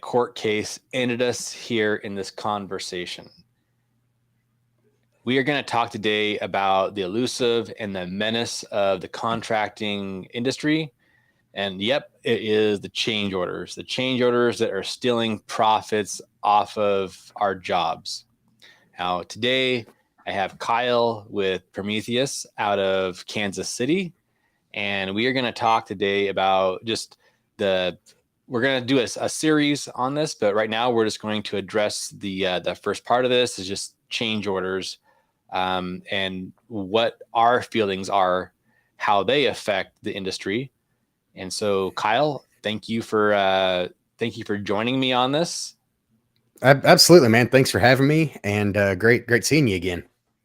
court case ended us here in this conversation. We are going to talk today about the elusive and the menace of the contracting industry. And yep, it is the change orders that are stealing profits off of our jobs. Now, today I have Kyle with Prometheus out of Kansas City. And we are going to talk today about we're going to do a series on this, but right now we're just going to address the first part of this is just change orders, and what our feelings are, how they affect the industry. And so, Kyle, thank you for joining me on this. Absolutely, man. Thanks for having me, and great seeing you again.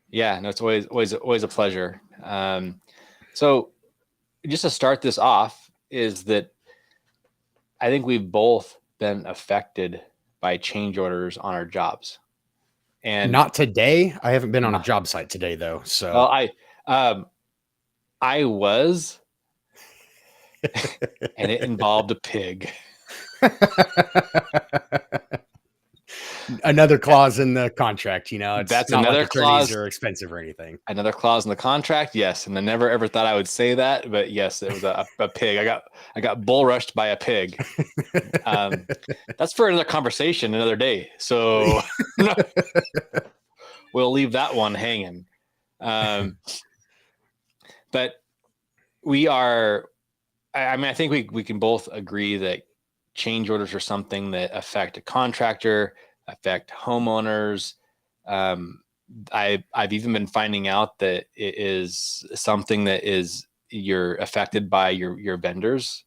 Yeah, no, it's always a pleasure. So just to start this off is that I think we've both been affected by change orders on our jobs. And not today. I haven't been on a job site today, though. So I was, and it involved a pig. Another clause in the contract, it's That's not another like attorneys clause. are expensive or anything. Another clause in the contract, yes. And I never ever thought I would say that, but yes, it was a pig. I got bull rushed by a pig. That's for another conversation, another day. So we'll leave that one hanging. But we are. I think we can both agree that change orders are something that affect a contractor, affect homeowners. I've even been finding out that it is something that you're affected by your vendors.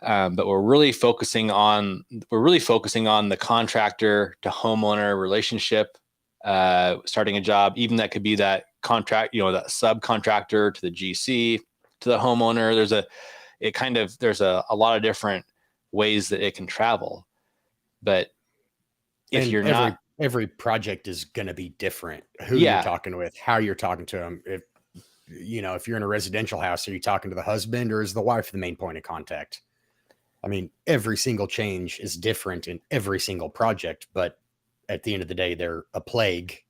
But we're really focusing on the contractor to homeowner relationship, starting a job, even that could be that contract, that subcontractor to the GC to the homeowner. There's a lot of different ways that it can travel. But if every project is going to be different, who you're talking with, how you're talking to them. If you're in a residential house, are you talking to the husband or is the wife the main point of contact? I mean, every single change is different in every single project, but at the end of the day, they're a plague.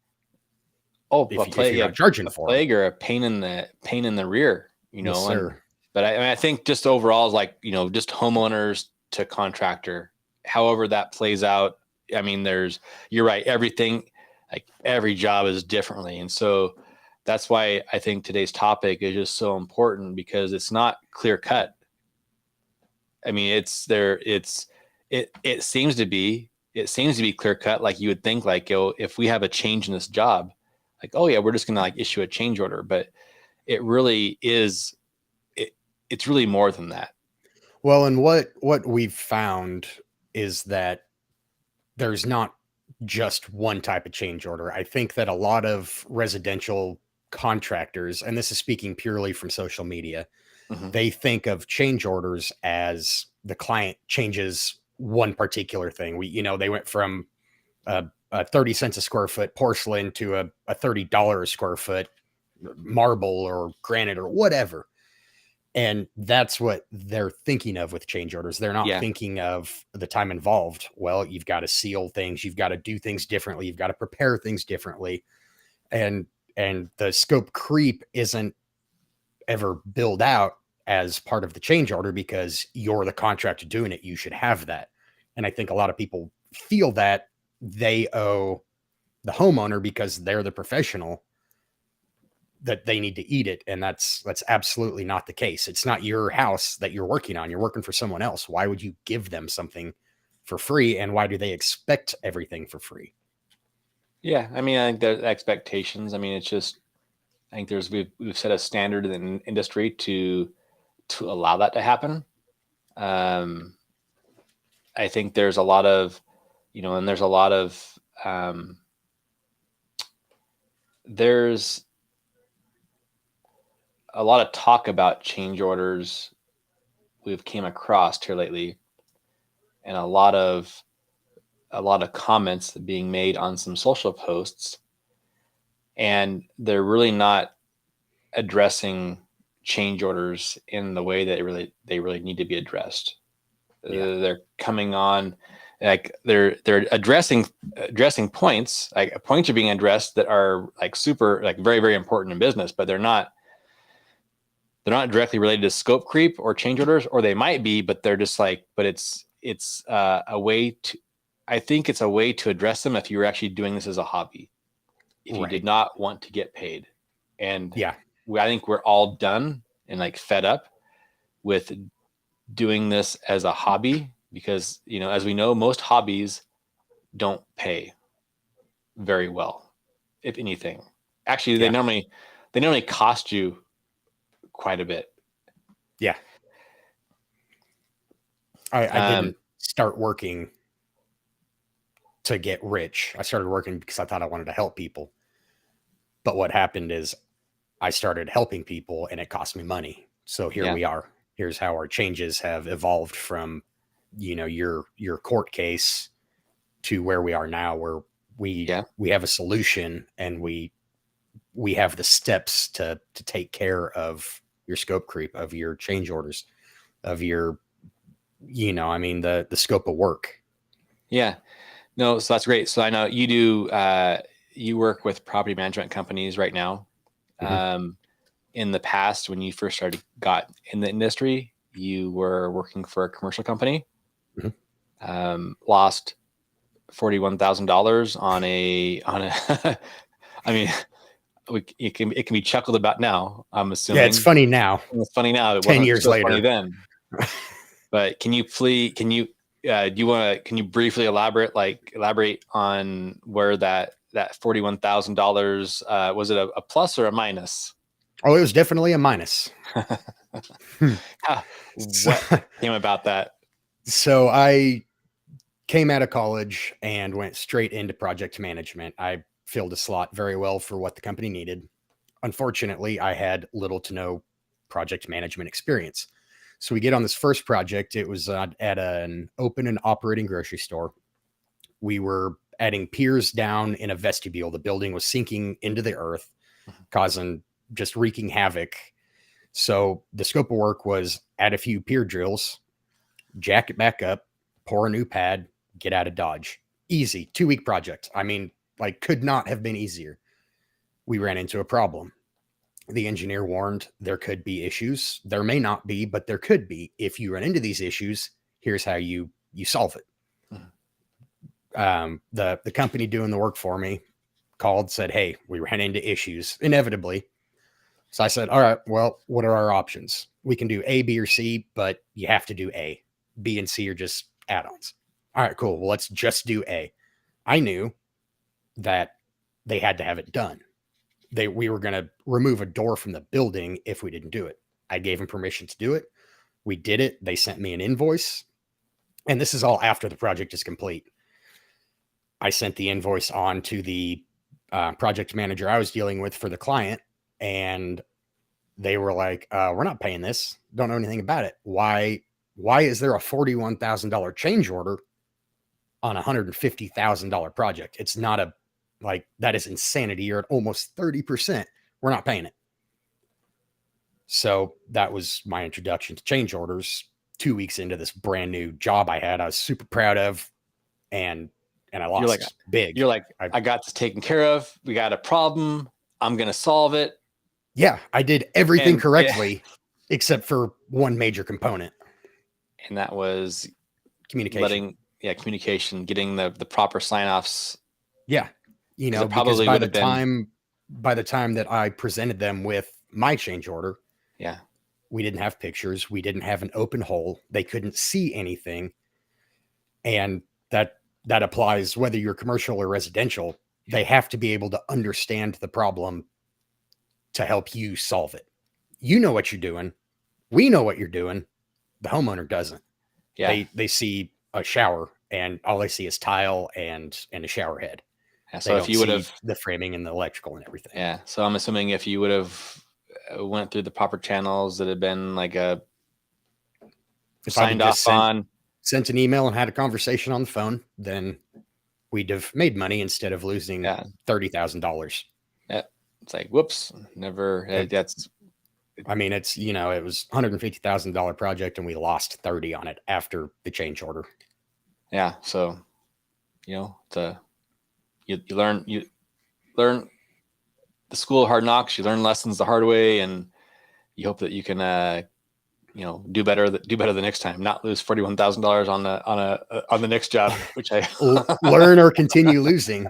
If you're not charging for plague or a pain in the rear, Yes, sir. But I think just overall, like, just homeowners to contractor, however that plays out. I mean, you're right. Everything, like every job is differently. And so that's why I think today's topic is just so important, because it's not clear cut. I mean, it seems to be clear cut. Like you would think, like, if we have a change in this job, like, oh yeah, we're just going to like issue a change order. But it really is, it's really more than that. Well, and what we've found is that there's not just one type of change order. I think that a lot of residential contractors, and this is speaking purely from social media, they think of change orders as the client changes one particular thing. They went from a 30 cents a square foot porcelain to a $30 a square foot marble or granite or whatever. And that's what they're thinking of with change orders. They're not thinking of the time involved. Well, you've got to seal things. You've got to do things differently. You've got to prepare things differently. And the scope creep isn't ever billed out as part of the change order because you're the contractor doing it. You should have that. And I think a lot of people feel that they owe the homeowner, because they're the professional, that they need to eat it. And that's absolutely not the case. It's not your house that you're working on. You're working for someone else. Why would you give them something for free? And why do they expect everything for free? Yeah. I mean, I think there's expectations. I mean, it's just, I think we've set a standard in the industry to allow that to happen. I think there's a lot of, there's a lot of talk about change orders we've came across here lately, and a lot of comments being made on some social posts, and they're really not addressing change orders in the way that they really need to be addressed. They're coming on, like they're addressing points, like points are being addressed that are like super, like very, very important in business, but they're not directly related to scope creep or change orders, or they might be, but they're just like, but it's a way to, I think it's a way to address them if you were actually doing this as a hobby, if you did not want to get paid. And I think we're all done and like fed up with doing this as a hobby, because, you know, as we know, most hobbies don't pay very well, if anything. Actually, they normally cost you quite a bit. Yeah. I didn't start working to get rich. I started working because I thought I wanted to help people. But what happened is I started helping people and it cost me money. So here we are. Here's how our changes have evolved from, you know, your court case to where we are now, where we have a solution and we have the steps to take care of your scope creep, of your change orders, of your, you know, I mean, the scope of work. Yeah. No, so that's great. So I know you do, you work with property management companies right now. Mm-hmm. In the past, when you first got in the industry, you were working for a commercial company, lost $41,000 on a, I mean, it can be chuckled about now, I'm assuming. Yeah, it's funny now. It's funny now. It 10 wasn't years so later. funny then. But can you briefly elaborate on where that $41,000, was it a plus or a minus? Oh, it was definitely a minus. What came about that? So I came out of college and went straight into project management. I filled a slot very well for what the company needed. Unfortunately, I had little to no project management experience. So we get on this first project. It was at an open and operating grocery store. We were adding piers down in a vestibule. The building was sinking into the earth, causing just wreaking havoc. So the scope of work was add a few pier drills, jack it back up, pour a new pad, get out of Dodge. Easy 2-week project. I mean, like, could not have been easier. We ran into a problem. The engineer warned there could be issues. There may not be, but there could be. If you run into these issues, here's how you solve it. The company doing the work for me called, said, hey, we ran into issues inevitably. So I said, all right, well, what are our options? We can do A, B, or C, but you have to do A. B and C are just add-ons. All right, cool. Well, let's just do A. I knew that they had to have it done. We were going to remove a door from the building if we didn't do it. I gave them permission to do it. We did it. They sent me an invoice. And this is all after the project is complete. I sent the invoice on to the project manager I was dealing with for the client. And they were like, we're not paying this. Don't know anything about it. Why is there a $41,000 change order on a $150,000 project? It's not that is insanity. You're at almost 30%. We're not paying it. So that was my introduction to change orders. 2 weeks into this brand new job I had, I was super proud of, and I lost big. You're like, I got this taken care of. We got a problem. I'm going to solve it. Yeah, I did everything correctly except for one major component. And that was communication. Communication, getting the proper sign-offs. Yeah. You know, because by the time that I presented them with my change order, we didn't have pictures. We didn't have an open hole. They couldn't see anything. And that applies whether you're commercial or residential. They have to be able to understand the problem to help you solve it. You know what you're doing. We know what you're doing. The homeowner doesn't. Yeah. They see a shower and all they see is tile and a shower head. Yeah, so if you would have the framing and the electrical and everything. Yeah. So I'm assuming if you would have went through the proper channels that had been like signed off on, sent an email and had a conversation on the phone, then we'd have made money instead of losing $30,000. Yeah. It's like, whoops, never. That's I mean, it's, it was $150,000 project and we lost 30 on it after the change order. Yeah. So, you learn the school of hard knocks. You learn lessons the hard way, and you hope that you can, do better the next time, not lose $41,000 on the next job, which I learn or continue losing.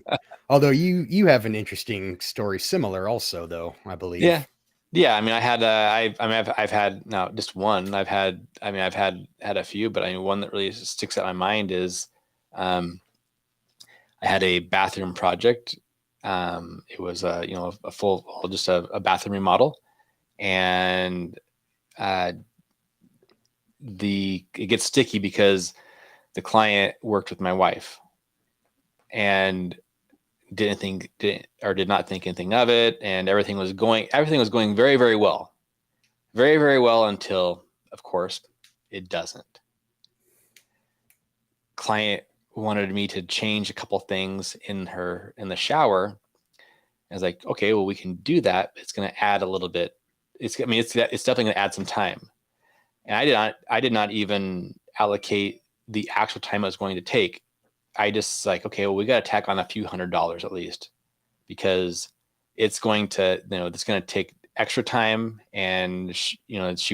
Although you have an interesting story similar also, though, I believe. Yeah. Yeah. I mean, I've had now just one. I've had a few, but I mean, one that really sticks out in my mind is, I had a bathroom project. It was a full, just a bathroom remodel, and it gets sticky because the client worked with my wife and did not think anything of it, and everything was going very, very well, very, very well, until, of course, it doesn't. Client wanted me to change a couple things in the shower. I was like, okay, well, we can do that. It's going to add a little bit. It's definitely going to add some time. And I did not even allocate the actual time it was going to take. I just like, okay, well, we got to tack on a few $100s at least, because it's going to, it's going to take extra time, and she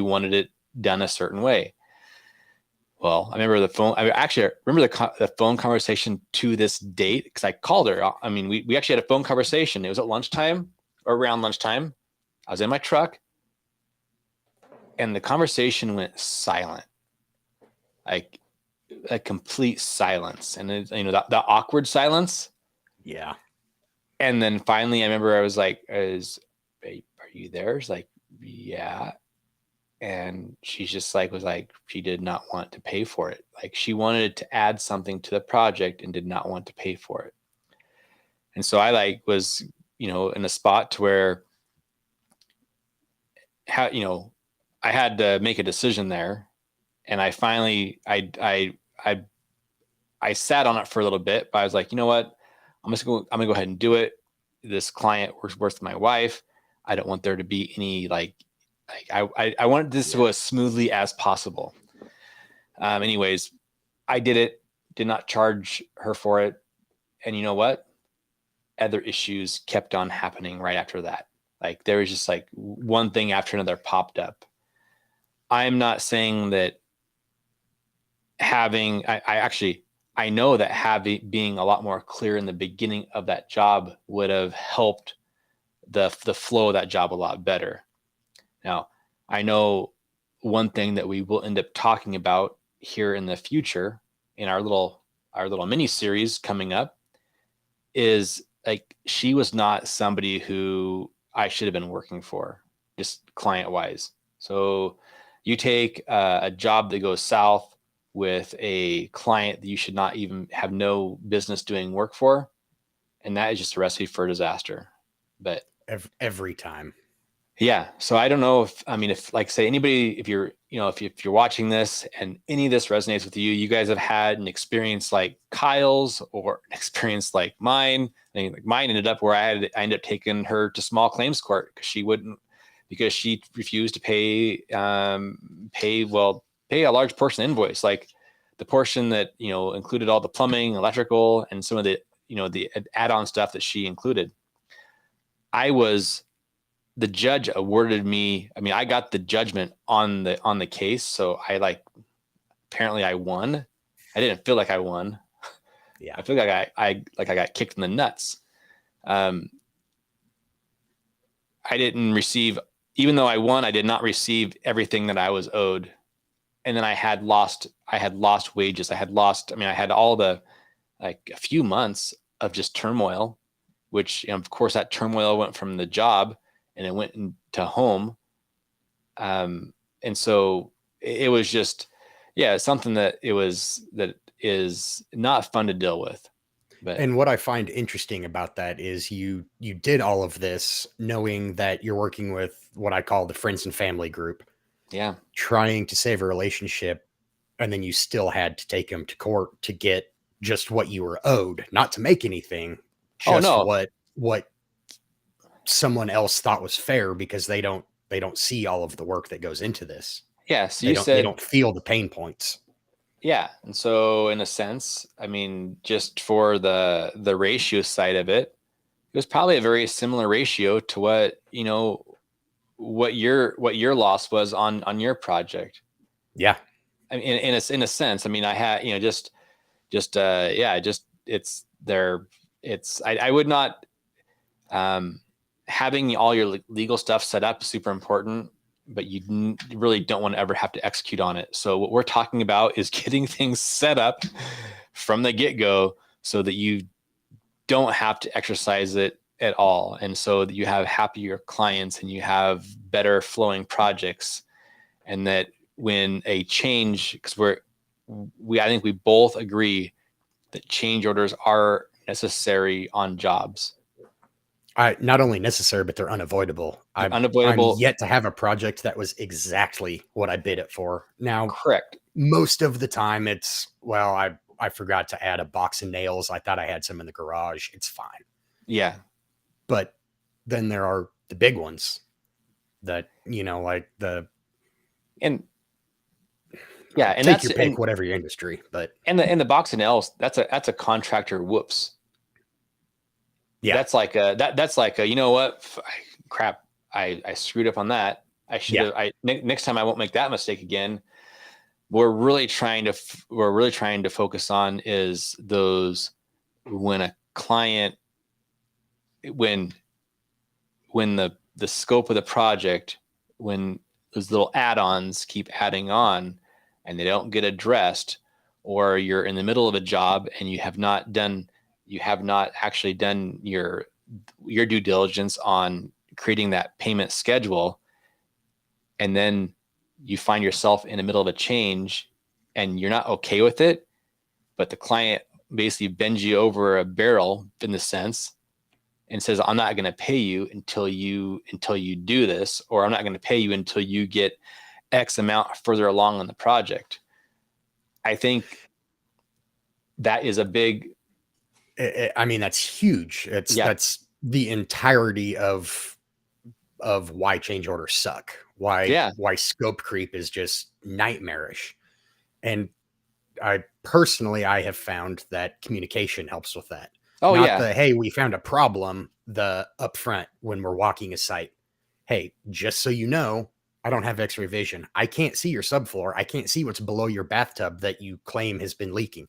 wanted it done a certain way. Well, I remember the phone conversation to this date, because I called her. I mean, we actually had a phone conversation. It was at lunchtime, or around lunchtime. I was in my truck, and the conversation went silent, like a complete silence, and that awkward silence. Yeah. And then finally, I remember I was like, "Babe, are you there?" She's like, "Yeah." And she's just like, she did not want to pay for it. Like, she wanted to add something to the project and did not want to pay for it. And so I was, in a spot to where, I had to make a decision there. And I finally, I sat on it for a little bit, but I was like, you know what? I'm going to go ahead and do it. This client works with my wife. I don't want there to be any I wanted this to go as smoothly as possible. Anyways, I did it, did not charge her for it. And you know what? Other issues kept on happening right after that. Like, there was just like one thing after another popped up. I'm not saying that I know that being a lot more clear in the beginning of that job would have helped the flow of that job a lot better. Now, I know one thing that we will end up talking about here in the future in our little mini series coming up is, like, she was not somebody who I should have been working for, just client wise. So you take a job that goes south with a client that you should not even have no business doing work for, and that is just a recipe for disaster. But every time. Yeah. So I don't know if like, say, anybody, if you're watching this and any of this resonates with you, you guys have had an experience like Kyle's or an experience like mine. I mean, like, mine ended up where I ended up taking her to small claims court because she refused to pay a large portion invoice, like the portion that, included all the plumbing, electrical, and some of the, the add-on stuff that she included. The judge awarded me, I got the judgment on the case. So apparently I won. I didn't feel like I won. Yeah. I feel like I got kicked in the nuts. I didn't receive, even though I won, I did not receive everything that I was owed. And then I had lost wages. I had all the, a few months of just turmoil, which, of course, that turmoil went from the job and it went into home. And so it was just, something that is not fun to deal with. And what I find interesting about that is you did all of this knowing that you're working with what I call the friends and family group. Yeah. Trying to save a relationship, and then you still had to take them to court to get just what you were owed, not to make anything, just what someone else thought was fair, because they don't don't see all of the work that goes into this. Yeah. So They you don't they said, don't feel the pain points. yeah. And so in a sense, I mean, just for the ratio side of it, it was probably a very similar ratio to what, what your loss was on your project. Yeah. I mean, in a sense, I mean, I had, yeah, just it's there. I would not, um, having all your legal stuff set up is super important, but you really don't want to ever have to execute on it. So what we're talking about is getting things set up from the get-go so that you don't have to exercise it at all. And so that you have happier clients and you have better flowing projects. And that when a change, because I think we both agree that change orders are necessary on jobs. Not only necessary, but they're unavoidable. They're I'm unavoidable. yet to have a project that was exactly what I bid it for. Now, Correct. most of the time it's, well, I forgot to add a box of nails. I thought I had some in the garage. It's fine. Yeah. But then there are the big ones that, like And yeah, and take that's your pick, whatever your industry. But and the box of nails, that's a contractor whoops. yeah, That's like that's like you know what? Crap, I screwed up on that. I should have. Next time I won't make that mistake again. We're really trying to focus on is those when a client when the scope of the project, when those little add-ons keep adding on and they don't get addressed, or you're in the middle of a job and you have not actually done your due diligence on creating that payment schedule, and then you find yourself in the middle of a change and you're not okay with it, but the client basically bends you over a barrel in the sense and says, I'm not going to pay you until you do this, or I'm not going to pay you until you get X amount further along on the project. I think that is a big, I mean, that's huge. That's the entirety of why change orders suck. Why scope creep is just nightmarish. And I have found that communication helps with that. oh Not yeah, the, hey, we found a problem, the upfront when we're walking a site. Hey, just so you know, I don't have X-ray vision. I can't see your subfloor. I can't see what's below your bathtub that you claim has been leaking.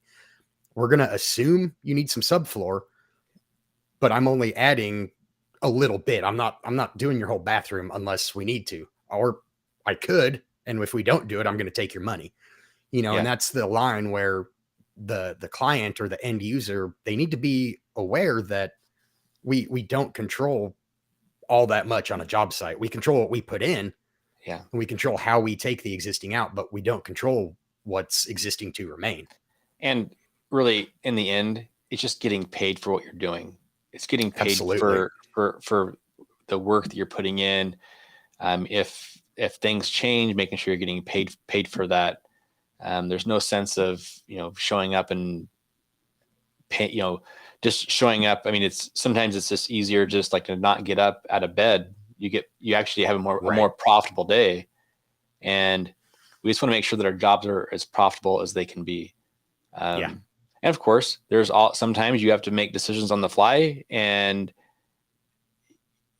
We're going to assume you need some subfloor, but I'm only adding a little bit. I'm not doing your whole bathroom unless we need to, or I could. And if we don't do it, I'm going to take your money, and that's the line where the client or the end user, they need to be aware that we don't control all that much on a job site. We control what we put in. yeah. And we control how we take the existing out, but we don't control what's existing to remain. And really, in the end, it's just getting paid for what you're doing. It's getting paid Absolutely. for the work that you're putting in. If things change, making sure you're getting paid for that. There's no sense of showing up and pay, just showing up. I mean, sometimes it's just easier just like to not get up out of bed. You actually have a more profitable day, and we just want to make sure that our jobs are as profitable as they can be. And of course, sometimes you have to make decisions on the fly, and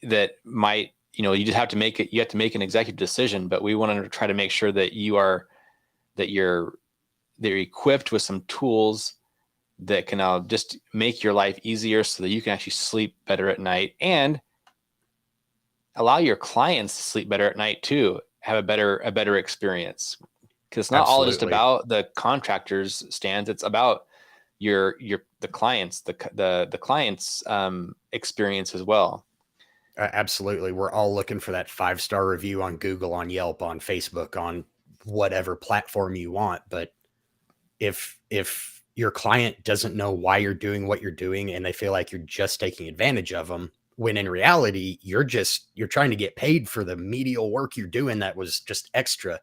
that might, you just have to make it. You have to make an executive decision, but we want to try to make sure that you're equipped with some tools that can just make your life easier, so that you can actually sleep better at night and allow your clients to sleep better at night too. Have a better experience, because it's not all just about the contractor's stance. It's about the clients, the client's experience as well. Absolutely. We're all looking for that 5-star review on Google, on Yelp, on Facebook, on whatever platform you want. But if your client doesn't know why you're doing what you're doing, and they feel like you're just taking advantage of them, when in reality, you're trying to get paid for the medial work you're doing that was just extra,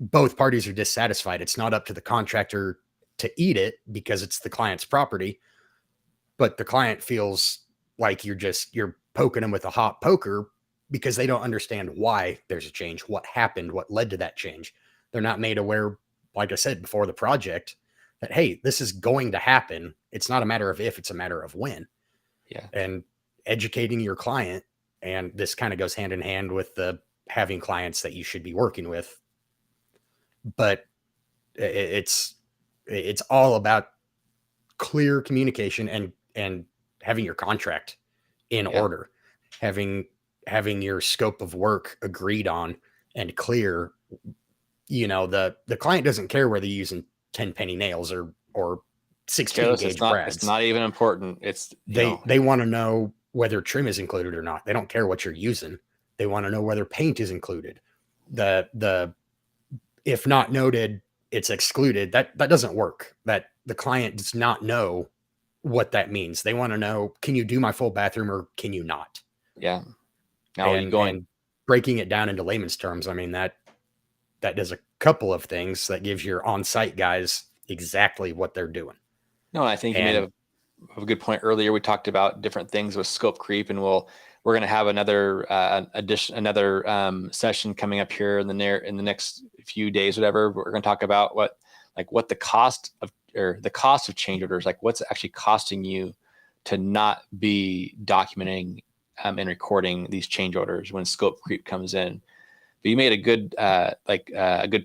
both parties are dissatisfied. It's not up to the contractor to eat it because it's the client's property, but the client feels like you're poking them with a hot poker because they don't understand why there's a change, what happened, what led to that change. They're not made aware, like I said, before the project, that, hey, this is going to happen. It's not a matter of if, it's a matter of when. Yeah. And educating your client, and this kind of goes hand in hand with the having clients that you should be working with. But it's all about clear communication and having your contract in order, having your scope of work agreed on and clear. You know, the client doesn't care whether you're using 10 penny nails or 16 Careless, gauge it's brads. not even important. It's, they want to know whether trim is included or not. They don't care what you're using. They want to know whether paint is included. The if not noted, it's excluded. That doesn't work. That the client does not know what that means. They want to know, can you do my full bathroom or can you not? Yeah. Now And breaking it down into layman's terms, I mean, that does a couple of things. That gives your on-site guys exactly what they're doing. No, I think you made a good point earlier. We talked about different things with scope creep, and we're going to have another session coming up here in the next few days, whatever. We're going to talk about what the cost of change orders, like what's actually costing you to not be documenting and recording these change orders when scope creep comes in. But you made a good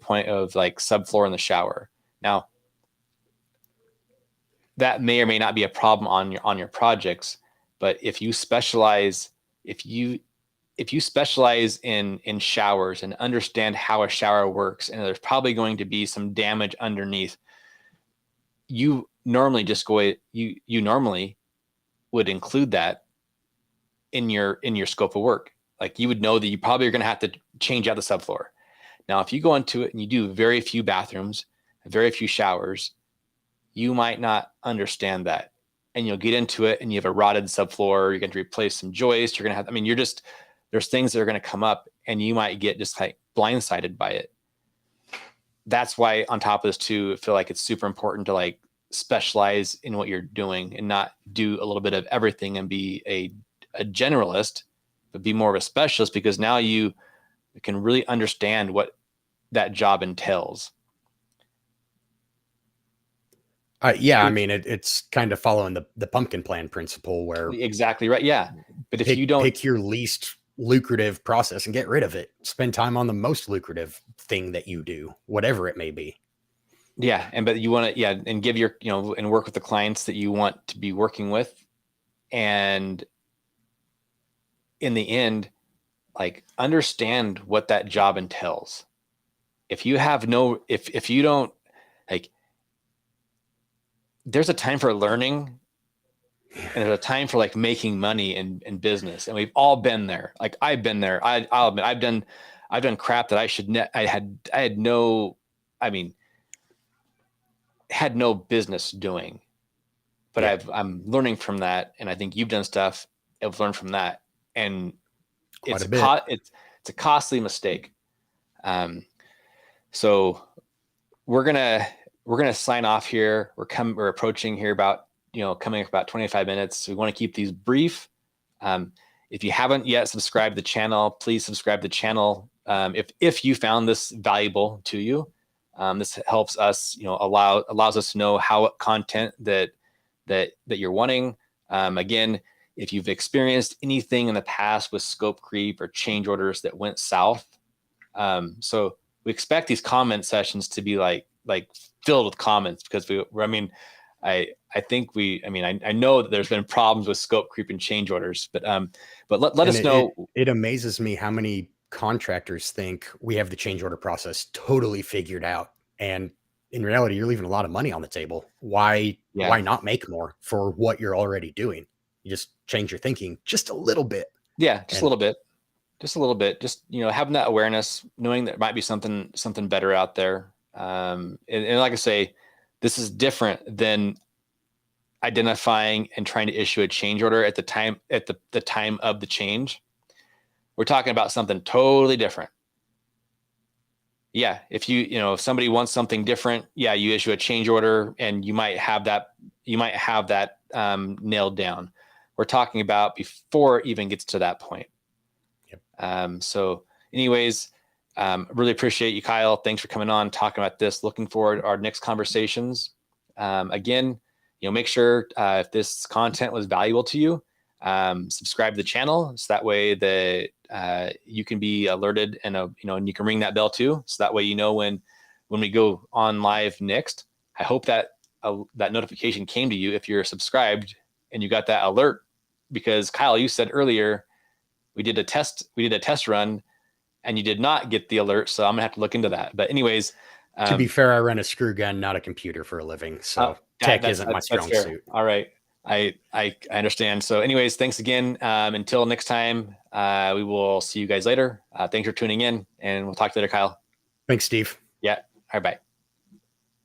point of like subfloor in the shower. Now, that may or may not be a problem on your projects, but if you specialize in showers and understand how a shower works, and there's probably going to be some damage underneath, you normally would include that in your scope of work. Like, you would know that you probably are going to have to change out the subfloor. Now, if you go into it and you do very few bathrooms, very few showers, you might not understand that. And you'll get into it and you have a rotted subfloor, you're going to replace some joists, you're going to have, there's things that are going to come up and you might get just like blindsided by it. That's why, on top of this too, I feel like it's super important to like specialize in what you're doing and not do a little bit of everything and be a generalist, but be more of a specialist, because now you can really understand what that job entails. I mean, it's kind of following the pumpkin plan principle, where exactly right. Yeah. But if you don't pick your least lucrative process and get rid of it, spend time on the most lucrative thing that you do, whatever it may be. Yeah. But you want to, and give your, and work with the clients that you want to be working with. And in the end, like, understand what that job entails. If you have if you don't, like, there's a time for learning and there's a time for like making money in business. And we've all been there. Like, I've been there. I'll admit, I've done crap that had no business doing, but I'm learning from that. And I think you've done stuff I've learned from that. And it's a costly mistake. So we're gonna sign off here. We're approaching here about coming up about 25 minutes. We want to keep these brief. If you haven't yet subscribed to the channel, please subscribe to the channel. If you found this valuable to you, this helps us, allows us to know how content that you're wanting. Again, if you've experienced anything in the past with scope creep or change orders that went south, so we expect these comment sessions to be like filled with comments, because I know that there's been problems with scope creep and change orders, but let us know. It amazes me how many contractors think we have the change order process totally figured out, and in reality, you're leaving a lot of money on the table. Why not make more for what you're already doing? You just change your thinking just a little bit. Yeah, just a little bit. Just having that awareness, knowing there might be something better out there. And like I say, this is different than identifying and trying to issue a change order at the time of the change. We're talking about something totally different. Yeah, if if somebody wants something different, you issue a change order and you might have that nailed down. We're talking about before it even gets to that point. Yep. So anyways, really appreciate you, Kyle. Thanks for coming on, talking about this. Looking forward to our next conversations. Again, make sure if this content was valuable to you, subscribe to the channel, so that way that you can be alerted, and and you can ring that bell too, so that way when we go on live next. I hope that that notification came to you if you're subscribed and you got that alert, because Kyle, you said earlier we did a test run and you did not get the alert, so I'm gonna have to look into that. But anyways, to be fair, I run a screw gun, not a computer, for a living, so tech isn't my strong suit. All right, I understand. So anyways, thanks again. Until next time, we will see you guys later. Thanks for tuning in, and we'll talk to you later, Kyle. Thanks, Steve. Yeah. All right, bye.